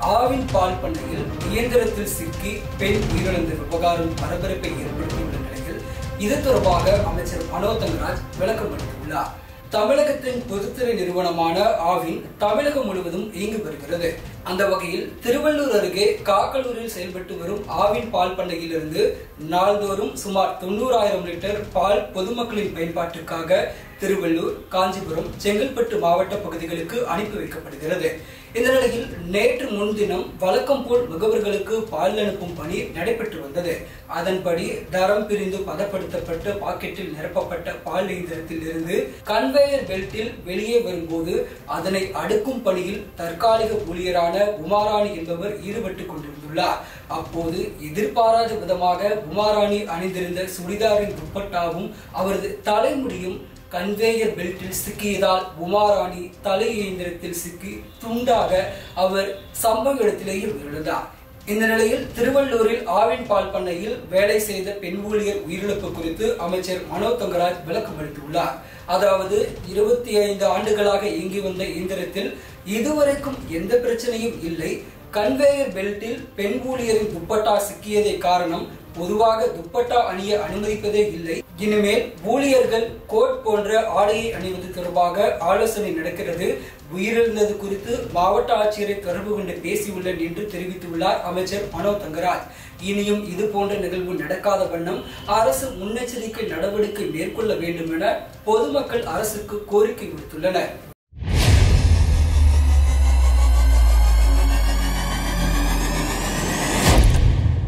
ஆவின் பால் பண்ணையில் இயந்திரத்தில் சிக்கி பெண் உயிரிழந்த விவகாரம் பரபரப்பை ஏற்படுத்தியுள்ள நிலையில் இது தொடர்பாக அமைச்சர் மனோ தங்கராஜ் விளக்கம் அளித்துள்ளார். தமிழகத்தின் பொதுத்துறை நிறுவனமான ஆவின் தமிழகம் முழுவதும் இயங்கி வருகிறது. அந்த வகையில் திருவள்ளூர் அருகே காக்கலூரில் செயல்பட்டு வரும் ஆவின் பால் பண்ணையிலிருந்து நாள்தோறும் சுமார் 90,000 லிட்டர் பால் பொதுமக்களின் பயன்பாட்டிற்காக திருவள்ளூர், காஞ்சிபுரம், செங்கல்பட்டு மாவட்ட பகுதிகளுக்கு அனுப்பி வைக்கப்படுகிறது. இந்த நிலையில் நேற்று முன்தினம் வழக்கம் போல் முகவர்களுக்கு பால் அனுப்பும் பணி நடைபெற்று வந்தது. அதன்படி தரம் பிரிந்து பதப்படுத்தப்பட்ட பாக்கெட்டில் நிரப்பப்பட்ட பால் இயந்திரத்தில் இருந்து கன்வேயர் பெல்ட்டில் வெளியே வரும்போது அதனை அடுக்கும் பணியில் தற்காலிக ஊழியரான உமாராணி என்பவர் ஈடுபட்டுக் கொண்டிருந்துள்ளார். அப்போது எதிர்பாராத விதமாக உமாராணி அணிந்திருந்த சுடிதாரின் துப்பட்டாவும் அவரது தலைமுடியும் கன்வேயர் பெல்ட்டில் சிக்கியதால் உமாராணி தலை இயந்திரத்தில் சிக்கி துண்டாக அவர் சம்பவ இடத்திலேயே உயிரிழந்தார். இந்த நிலையில் திருவள்ளூரில் ஆவின் பால் பண்ணையில் வேலை செய்த பெண் ஊழியர் உயிரிழப்பு குறித்து அமைச்சர் மனோ தங்கராஜ் விளக்கம் அளித்துள்ளார். அதாவது 25 ஆண்டுகளாக இயங்கி வந்த இயந்திரத்தில் இதுவரைக்கும் எந்த பிரச்சனையும் இல்லை. கன்வேயர் பெல்ட்டில் பெண் ஊழியரின் துப்பட்டா சிக்கியதே காரணம். பொதுவாக துப்பட்டா அணிய அனுமதிப்பதே இல்லை. இனிமேல் ஊழியர்கள் கோட் போன்ற ஆடையை அணிவது தொடர்பாக ஆலோசனை நடக்கிறது. உயிரிழந்தது குறித்து மாவட்ட ஆட்சியரை தொடர்பு கொண்டு பேசியுள்ளேன் என்று தெரிவித்துள்ளார் அமைச்சர் மனோ தங்கராஜ். இனியும் இது போன்ற நிகழ்வு நடக்காத வண்ணம் அரசு முன்னெச்சரிக்கை நடவடிக்கை மேற்கொள்ள வேண்டும் என பொதுமக்கள் அரசுக்கு கோரிக்கை விடுத்துள்ளனர்.